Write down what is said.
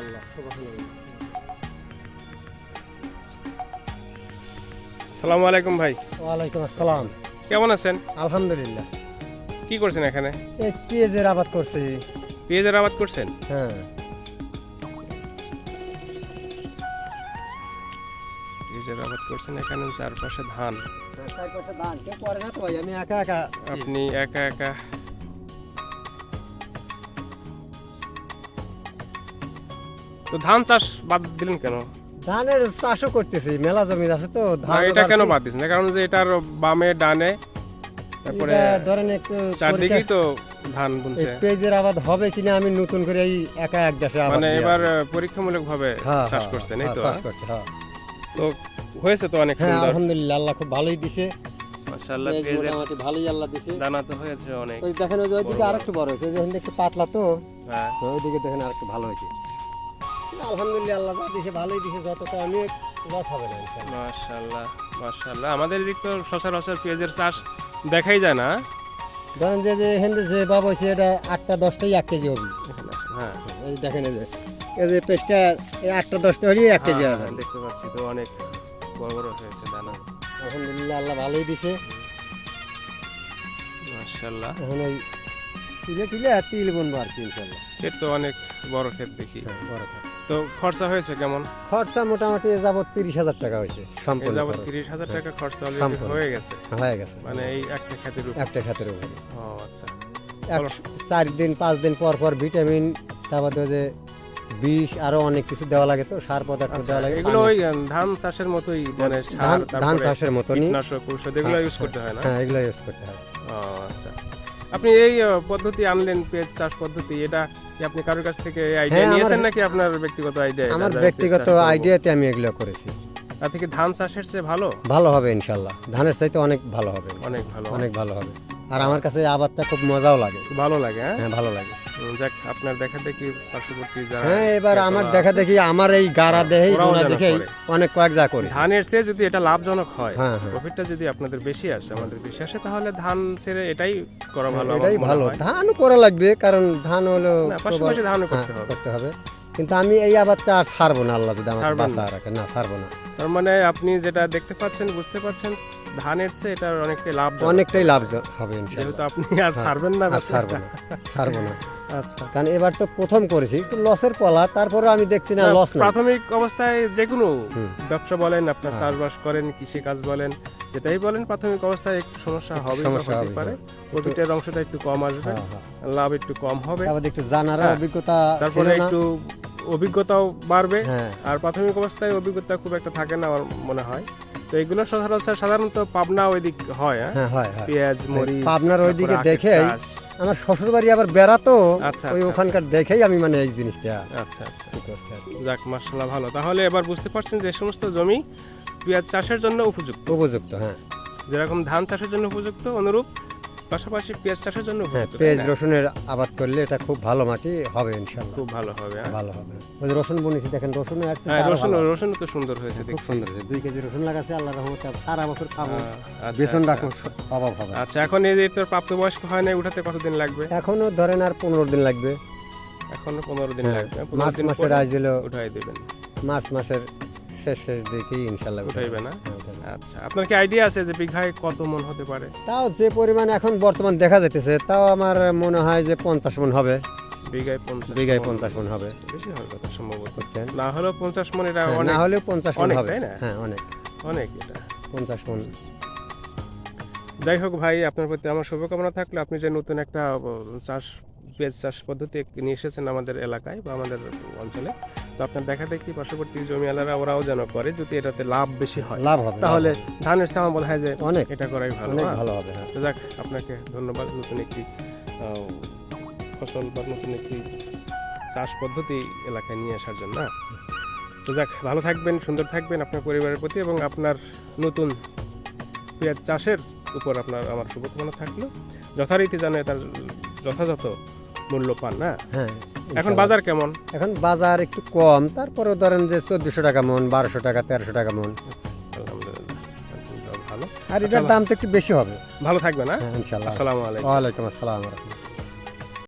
আল্লাহ সুবহানাল্লাহ। আসসালামু আলাইকুম ভাই, ওয়ালাইকুম আসসালাম। কেমন আছেন? আলহামদুলিল্লাহ। কি করছেন এখানে? এই পেঁয়াজের আবাদ করছি। পেঁয়াজের আবাদ করছেন? হ্যাঁ, পেঁয়াজের আবাদ করছেন, এখানে চারপাশে ধান। চারপাশে ধান, কেউ করে না তো ভাই, আমি একা একা। আপনি একা একা? তো ধান চাষ বাদ দিলেন কেন? ধানের চাষও করতেছি, মেলা জমি আছে তো না, ধান। এটা কেন বাদ দিচ্ছেন? কারণ যে এটার বামে ডানে তারপরে ধরেন একটু চারদিকেই তো ধান বুনছে, পেঁয়াজের আবাদ হবে কিনা আমি নতুন করে এই একা এক দেশে আবাদ মানে দিই এবার আর কি। পরীক্ষামূলক ভাবে হ্যাঁ, চাষ হ্যাঁ, করছেন, এই হ্যাঁ, তো? চাষ করছি, হ্যাঁ। তো হয়েছে তো অনেক হ্যাঁ, সুন্দর, আলহামদুলিল্লাহ, আল্লাহ খুব ভালোই দিছে। মাশাআল্লাহ। পেঁয়াজ পেঁয়াজের মোটামুটি ভালোই আল্লাহ দিছে। দানা তো হয়েছে অনেক। ওই দেখেন ওই যে ওইদিকে বড় আরেকটু বড় হয়েছে, ওই যে একটু পাতলা তো, হ্যাঁ, তো ওইদিকে দেখেন আরেকটু ভালো হয়েছে। আলহামদুলিল্লাহ, আল্লাহ যা দিছে ভালোই দিছে, যত তো আমি লস হবে না ইনশাআল্লাহ। মাশাআল্লাহ মাশাআল্লাহ। আমাদের এদিক তো সচরাচর পেঁয়াজের চাষ দেখাই যায় না। ধরেন যে এখানে যে বাবা হয়েছে এটা 8টা 10টাই 1 কেজি হবে। এখানে আসেন, হ্যাঁ এই দেখেন এই যে পেস্টটা 8টা 10টা হলেই 1 কেজি হ্যাঁ, হবে। হ্যাঁ, দেখতে পাচ্ছি তো অনেক বড় বড় হয়েছে দানা। আলহামদুলিল্লাহ, আল্লাহ ভালোই দিছে। মাশাআল্লাহ। এখন ওই তুলে আর তিল বুনবো আর কি ইনশাআল্লাহ। ক্ষেত তো অনেক বড় ক্ষেত দেখি। হ্যাঁ, বড় কথা। তো খরচা হয়েছে কেমন? খরচা মোটামুটি এ যাবত 30,000 টাকা হয়েছে এই সম্পূর্ণ যাবত খরচ। 30,000 টাকা খরচা অলরেডি সম্পূর্ণ। হয়ে গেছে, হয়ে গেছে, মানে এই একটা ক্ষেতের উপর। একটা খাতের উপরে। ও আচ্ছা। 4 দিন 5 দিন পর পর ভিটামিন, তারপরে যে বিষ আরো অনেক কিছু দেওয়া লাগে, তো সার পদার্থ আচ্ছা, দেওয়া লাগে। এগুলো ওই ধান চাষের মতোই, মানে সার, ধান তারপরে চাষের মতনই। কীটনাশক ঔষধ এগুলো ইউজ করতে হয় না? হ্যাঁ, এগুলো ইউজ করতে হয়। ও আচ্ছা। আপনি এই পদ্ধতি আনলেন, পেঁয়াজ চাষ পদ্ধতি, এটা কি আপনি কারোর কাছ থেকে আইডিয়া হ্যাঁ, নিয়েছেন আমার- নাকি আপনার ব্যক্তিগত আইডিয়া? আমার ব্যক্তিগত আইডিয়াতে আমি এগুলো করেছি। তার থেকে ধান চাষের চেয়ে ভালো? ভালো হবে ইনশাল্লাহ, ধানের চাইতে অনেক ভালো হবে, অনেক ভালো, অনেক ভালো হবে। আর আমার কাছে এই আবাদটা খুব মজাও লাগে। ভালো লাগে। হ্যাঁ, হ্যাঁ, ভালো লাগে। যাক, আপনার দেখা দেখি পার্শ্ববর্তী যারা হ্যাঁ, এবার ক্ষেতওয়ালা আমার দেখা আছে, দেখি আমার এই গাড়া দেহেই ওরাও গোনা যেন দেখেই করে। অনেক কয়েক যা করি। ধানের চেয়ে যদি এটা লাভজনক হয়, হ্যাঁ, হ্যাঁ। প্রফিটটা যদি আপনাদের বেশি আসে, আমাদের বেশি আসে, তাহলে ধান ছেড়ে এটাই করা ভালো আমার এটাই মনে ভালো, হয়। ধানও করা লাগবে, কারণ ধান হলো না, পাশাপাশি ধানও করতে হ্যাঁ, হবে। করতে হবে। কিন্তু আমি এই আবাদটা আর ছাড়বো না, আল্লাহ যদি আমার ছাড়বেন বাঁচা না? রাখে, না ছাড়বো না। তার মানে আপনি যেটা দেখতে পাচ্ছেন, বুঝতে পাচ্ছেন, ধানের চেয়ে এটার অনেকটাই লাভজনক, অনেকটাই লাভ হবে যেহেতু ইনশাআল্লাহ। আপনি আর ছাড়বেন না আর ব্যবসা। ছাড়বো না, ছাড়বো না। আচ্ছা। কারণ এবার তো প্রথম করেছি, একটু লসের পলা, তারপরে আমি দেখছি না না, লস না। প্রাথমিক অবস্থায় যে কোনো হুম। ব্যবসা বলেন, আপনার হ্যাঁ। চাষবাস করেন, কৃষি কাজ বলেন, যেটাই বলেন, প্রাথমিক অবস্থায় একটু সমস্যা হবে, সমস্যা হতে হবে, পারে। হ্যাঁ। প্রফিটের অংশটা একটু কম আসবে, হ্যাঁ, হ্যাঁ। লাভ একটু কম হবে, তারপরে একটু জানার হ্যাঁ। অভিজ্ঞতা তারপরে ছিল না। একটু অভিজ্ঞতাও বাড়বে। হ্যাঁ, আর প্রাথমিক অবস্থায় অভিজ্ঞতা খুব একটা থাকে না আমার মনে হয়। তো এগুলো সাধারণত পাবনা ওইদিক হয়, হ্যাঁ, হ্যাঁ, হয়, হয়। পেঁয়াজ, মরিচ, পাবনার তারপরে ওইদিকে আখের দেখেই চাষ। আমার শ্বশুর বাড়ি আবার বেড়াতো, আচ্ছা, ওই আচ্ছা, ওখানকার দেখেই আমি মানে এই জিনিসটা আচ্ছা আচ্ছা। ই করছি আর কি। যাক, মাশাআল্লাহ, ভালো। তাহলে এবার বুঝতে পারছেন যে সমস্ত জমি পেঁয়াজ চাষের জন্য উপযুক্ত, উপযুক্ত, হ্যাঁ। যেরকম ধান চাষের জন্য উপযুক্ত, অনুরূপ পাশাপাশি পেঁয়াজ চাষের জন্য হ্যাঁ, উপযুক্ত, তাই পেঁয়াজ না? রসুনের আবাদ করলে এটা খুব ভালো মাটি হবে ইনশাআল্লাহ, খুব ভালো হবে, হ্যাঁ। ভালো হবে। ওই যে রসুন বুনেছি, দেখেন রসুন আসছে, হ্যাঁ, রসুন তো সুন্দর হয়েছে, খুব দেখছি। সুন্দর হয়েছে। 2 কেজি রসুন লাগাছে, আল্লাহর রহমতে সারা বছর খাবো, আচ্ছা, বেতন আচ্ছা, রাখবো, আচ্ছা। অভাব হবে না। আচ্ছা, এখন এই যে তোর প্রাপ্তবয়স্ক হয় না, উঠাতে কতদিন লাগবে? এখনো ধরেন আর 15 দিন লাগবে। এখনো 15 দিন হ্যাঁ, লাগবে। 15 মার্চ দিন মাসের পরে আজ হলো, উঠাই দেবেন, মার্চ মাসের শেষ দিকেই ইনশাআল্লাহ উঠাইবে না? হ্যাঁ, উঠাইবে। আচ্ছা, আপনার কি আইডিয়া আছে যে বিঘায় কত মন হতে পারে? তাও যে পরিমাণ এখন বর্তমান দেখা যাইতেছে, তাও আমার মনে হয় যে 50 মণ হবে, বিঘায় 50 বিঘায় মণ। 50 মণ হবে। বেশি হওয়ার কথা সম্ভবত, বুঝছেন? না হলেও 50 মণ, এটা হ্যাঁ, অনেক, না হলেও 50 মণ অনেক, হবে, তাই না? হ্যাঁ, অনেক, অনেক এটা। 50 মণ। যাই হোক ভাই, আপনার প্রতি আমার শুভকামনা থাকলে আপনি যে নতুন একটা পেঁয়াজ চাষ পদ্ধতি নিয়ে এসেছেন আমাদের এলাকায় বা আমাদের অঞ্চলে, তো আপনার দেখা দেখি পার্শ্ববর্তী জমিওয়ালারা ওরাও যেন করে, যদি এটাতে লাভ বেশি হয় লাভ হবে, তাহলে লাভ হবে। ধানের চেয়ে আমার মনে হয় যে অনেক, এটা করাই ভালো। অনেক হ্যাঁ? ভালো হবে, হ্যাঁ। তো যাক, আপনাকে ধন্যবাদ, নতুন একটি ফসল বা নতুন একটি চাষ পদ্ধতি এলাকায় নিয়ে আসার জন্য। তো যাক, ভালো থাকবেন, সুন্দর থাকবেন আপনার পরিবারের প্রতি, এবং আপনার নতুন পেঁয়াজ চাষের উপর আমার শুভকামনা থাকলো। যথারীতি জানে তার যথাযথ মূল্য পান, না? হ্যাঁ, এখন ইনশাআল্লাহ। বাজার কেমন? এখন বাজার একটু কম, তারপরে ধরেন যে 1400 টাকা মন, 1200 টাকা, 1300 টাকা মন। আলহামদুলিল্লাহ, এখন সব ভালো। আর এটার আচ্ছা, দাম তো একটু বেশি হবে। ভালো থাকবে না? হ্যাঁ, ইনশাআল্লাহ। আসসালামু আলাইকুম। ওয়ালাইকুম আসসালাম ওয়া রাহমাতুল্লাহ।